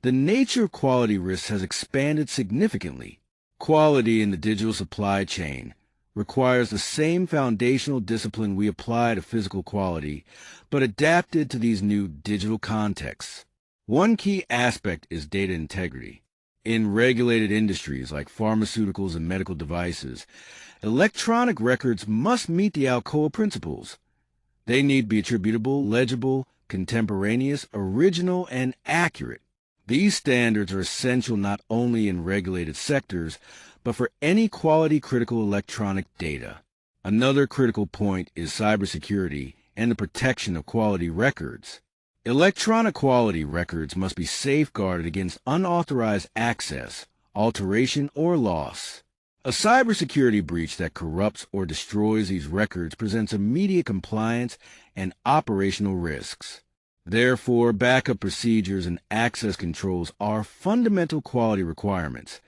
the nature of quality risks has expanded significantly. Quality in the digital supply chain requires the same foundational discipline we apply to physical quality, but adapted to these new digital contexts. One key aspect is data integrity. In regulated industries like pharmaceuticals and medical devices, electronic records must meet the Alcoa principles. They need to be attributable, legible, contemporaneous, original, and accurate. These standards are essential not only in regulated sectors, but for any quality-critical electronic data. Another critical point is cybersecurity and the protection of quality records. Electronic quality records must be safeguarded against unauthorized access, alteration, or loss. A cybersecurity breach that corrupts or destroys these records presents immediate compliance and operational risks. Therefore, backup procedures and access controls are fundamental quality requirements,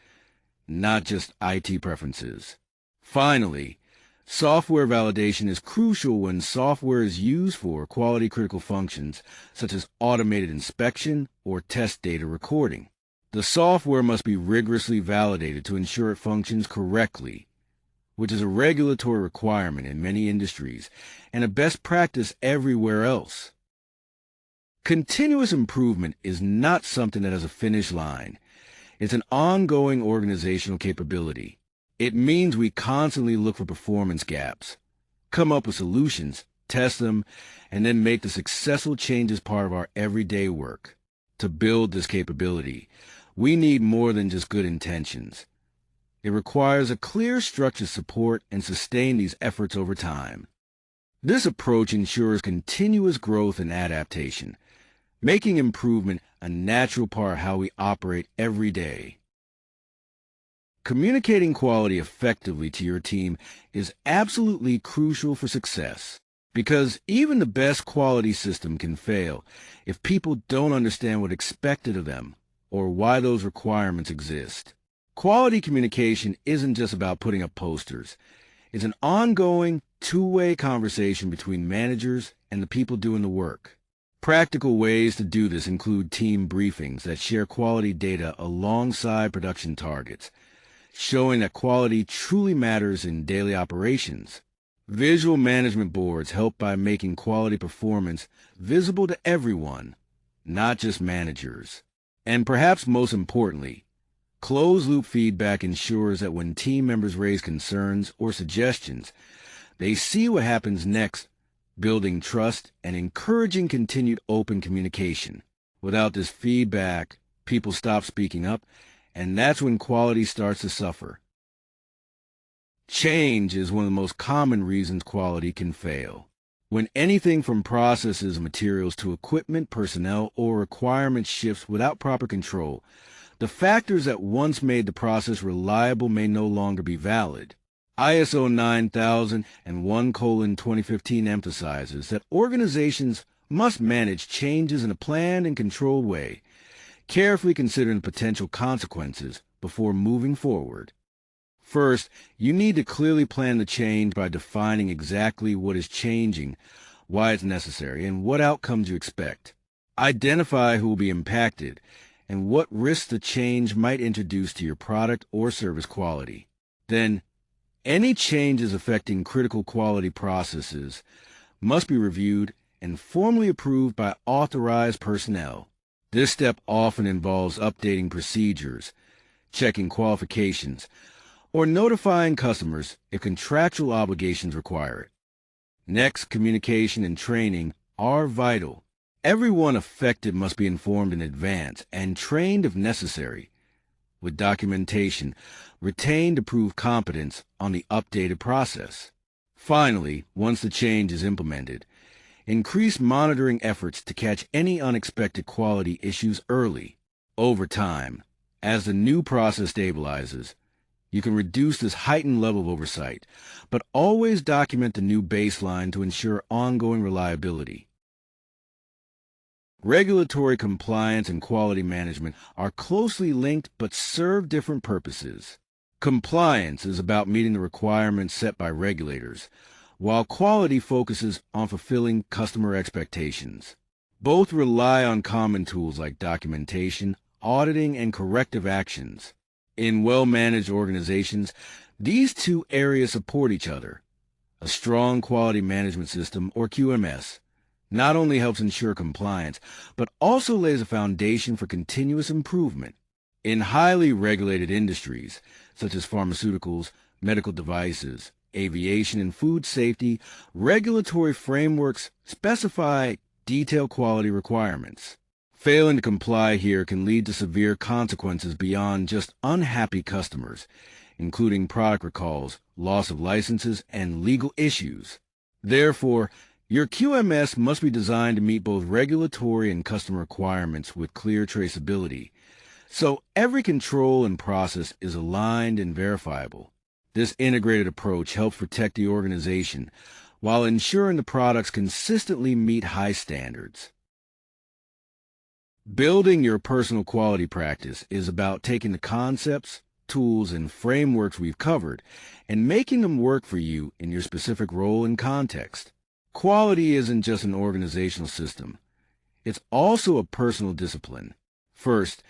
not just IT preferences. Finally, software validation is crucial when software is used for quality-critical functions such as automated inspection or test data recording. The software must be rigorously validated to ensure it functions correctly, which is a regulatory requirement in many industries and a best practice everywhere else. Continuous improvement is not something that has a finish line. It's an ongoing organizational capability. It means we constantly look for performance gaps, come up with solutions, test them, and then make the successful changes part of our everyday work. To build this capability, we need more than just good intentions. It requires a clear structure to support and sustain these efforts over time. This approach ensures continuous growth and adaptation, making improvement a natural part of how we operate every day. Communicating quality effectively to your team is absolutely crucial for success, because even the best quality system can fail if people don't understand what's expected of them or why those requirements exist. Quality communication isn't just about putting up posters. It's an ongoing, two-way conversation between managers and the people doing the work. Practical ways to do this include team briefings that share quality data alongside production targets, showing that quality truly matters in daily operations. Visual management boards help by making quality performance visible to everyone, not just managers. And perhaps most importantly, closed-loop feedback ensures that when team members raise concerns or suggestions, they see what happens next, building trust and encouraging continued open communication. Without this feedback, people stop speaking up, and that's when quality starts to suffer. Change is one of the most common reasons quality can fail. When anything from processes and materials to equipment, personnel, or requirements shifts without proper control, the factors that once made the process reliable may no longer be valid. ISO 9001:2015 emphasizes that organizations must manage changes in a planned and controlled way, carefully considering potential consequences before moving forward. First, you need to clearly plan the change by defining exactly what is changing, why it's necessary, and what outcomes you expect. Identify who will be impacted and what risks the change might introduce to your product or service quality. Then, any changes affecting critical quality processes must be reviewed and formally approved by authorized personnel. This step often involves updating procedures, checking qualifications, or notifying customers if contractual obligations require it. Next, communication and training are vital. Everyone affected must be informed in advance and trained if necessary, with documentation retained to prove competence on the updated process. Finally, once the change is implemented, increase monitoring efforts to catch any unexpected quality issues early. Over time, as the new process stabilizes, you can reduce this heightened level of oversight, but always document the new baseline to ensure ongoing reliability. Regulatory compliance and quality management are closely linked but serve different purposes. Compliance is about meeting the requirements set by regulators, while quality focuses on fulfilling customer expectations. Both rely on common tools like documentation, auditing, and corrective actions. In well-managed organizations, these two areas support each other. A strong quality management system, or QMS, not only helps ensure compliance, but also lays a foundation for continuous improvement. In highly regulated industries, such as pharmaceuticals, medical devices, aviation, and food safety, regulatory frameworks specify detailed quality requirements. Failing to comply here can lead to severe consequences beyond just unhappy customers, including product recalls, loss of licenses, and legal issues. Therefore, your QMS must be designed to meet both regulatory and customer requirements with clear traceability, so every control and process is aligned and verifiable. This integrated approach helps protect the organization while ensuring the products consistently meet high standards. Building your personal quality practice is about taking the concepts, tools, and frameworks we've covered and making them work for you in your specific role and context. Quality isn't just an organizational system. It's also a personal discipline. First,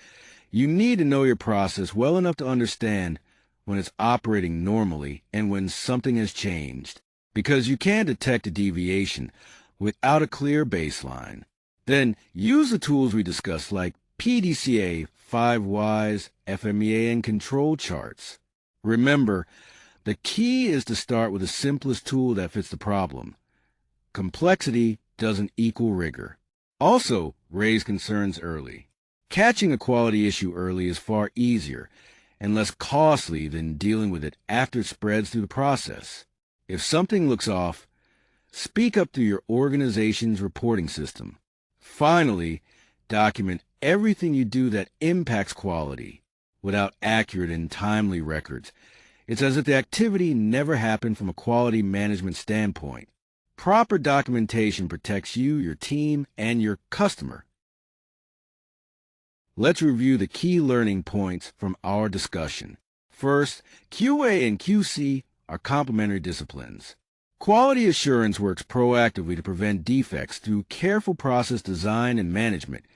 you need to know your process well enough to understand when it's operating normally and when something has changed, because you can detect a deviation without a clear baseline. Then use the tools we discussed like PDCA, 5 Whys, FMEA, and control charts. Remember, the key is to start with the simplest tool that fits the problem. Complexity doesn't equal rigor. Also, raise concerns early. Catching a quality issue early is far easier and less costly than dealing with it after it spreads through the process. If something looks off, speak up through your organization's reporting system. Finally, document everything you do that impacts quality. Without accurate and timely records, it's as if the activity never happened from a quality management standpoint. Proper documentation protects you, your team, and your customer. Let's review the key learning points from our discussion. First, QA and QC are complementary disciplines. Quality assurance works proactively to prevent defects through careful process design and management,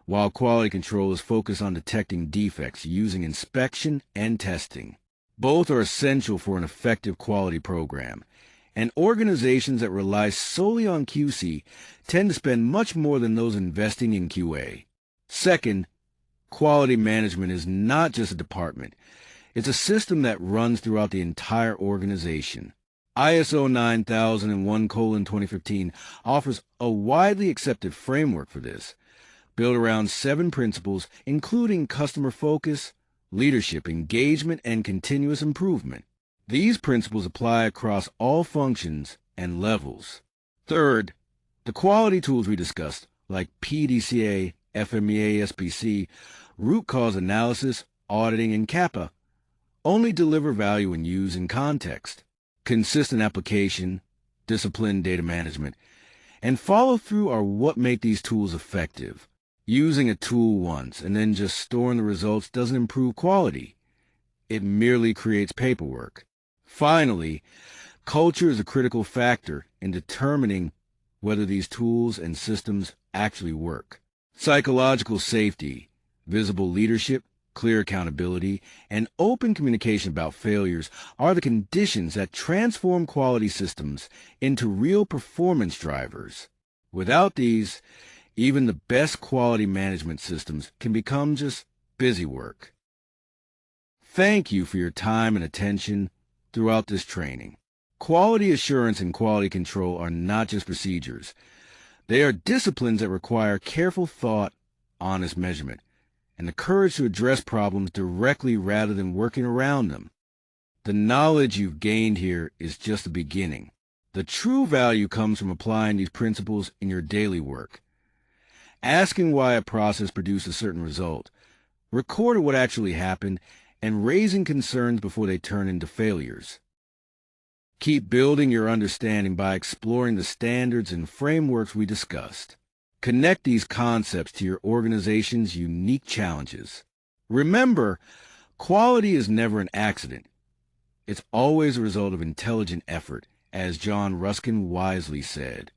while quality control is focused on detecting defects using inspection and testing. Both are essential for an effective quality program, and organizations that rely solely on QC tend to spend much more than those investing in QA. Second, quality management is not just a department. It's a system that runs throughout the entire organization. ISO 9001:2015 offers a widely accepted framework for this, built around 7 principles, including customer focus, leadership, engagement, and continuous improvement. These principles apply across all functions and levels. Third, the quality tools we discussed, like PDCA, FMEA, SPC, root cause analysis, auditing, and CAPA, only deliver value when used in context. Consistent application, disciplined data management, and follow-through are what make these tools effective. Using a tool once and then just storing the results doesn't improve quality. It merely creates paperwork. Finally, culture is a critical factor in determining whether these tools and systems actually work. Psychological safety, visible leadership, clear accountability, and open communication about failures are the conditions that transform quality systems into real performance drivers. Without these, even the best quality management systems can become just busy work. Thank you for your time and attention throughout this training. Quality assurance and quality control are not just procedures. They are disciplines that require careful thought, honest measurement, and the courage to address problems directly rather than working around them. The knowledge you've gained here is just the beginning. The true value comes from applying these principles in your daily work. Asking why a process produced a certain result, recording what actually happened, and raising concerns before they turn into failures. Keep building your understanding by exploring the standards and frameworks we discussed. Connect these concepts to your organization's unique challenges. Remember, quality is never an accident. It's always a result of intelligent effort, as John Ruskin wisely said.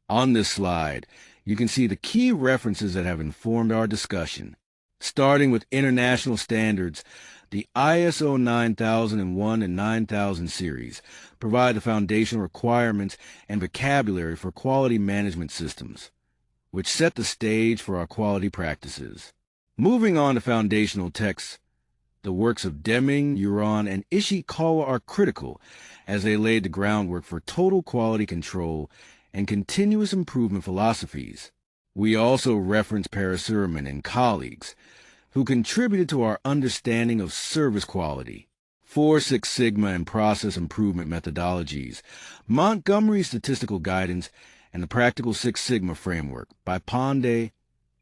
On this slide, you can see the key references that have informed our discussion. Starting with international standards, the ISO 9001 and 9000 series provide the foundational requirements and vocabulary for quality management systems, which set the stage for our quality practices. Moving on to foundational texts, the works of Deming, Uran, and Ishikawa are critical as they laid the groundwork for total quality control and continuous improvement philosophies. We also reference Parasuraman and colleagues who contributed to our understanding of service quality. 4 Six Sigma and process improvement methodologies, Montgomery's statistical guidance, and the Practical Six Sigma framework by Pandey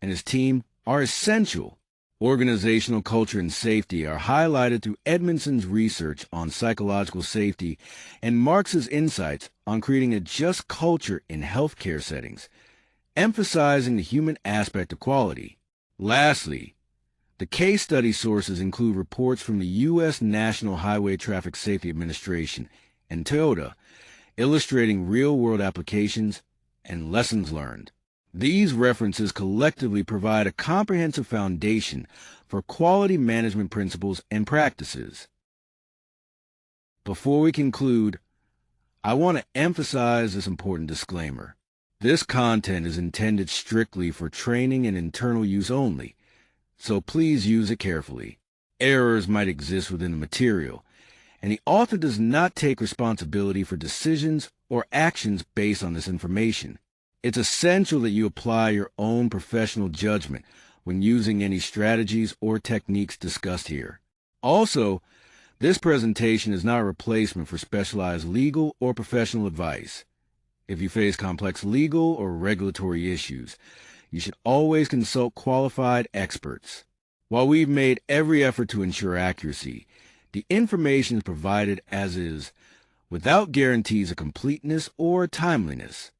and his team are essential. Organizational culture and safety are highlighted through Edmondson's research on psychological safety and Marx's insights on creating a just culture in healthcare settings, emphasizing the human aspect of quality. Lastly, the case study sources include reports from the U.S. National Highway Traffic Safety Administration and Toyota, illustrating real-world applications and lessons learned. These references collectively provide a comprehensive foundation for quality management principles and practices. Before we conclude, I want to emphasize this important disclaimer. This content is intended strictly for training and internal use only, so please use it carefully. Errors might exist within the material, and the author does not take responsibility for decisions or actions based on this information. It's essential that you apply your own professional judgment when using any strategies or techniques discussed here. Also, this presentation is not a replacement for specialized legal or professional advice. If you face complex legal or regulatory issues, you should always consult qualified experts. While we've made every effort to ensure accuracy, the information is provided as is, without guarantees of completeness or timeliness.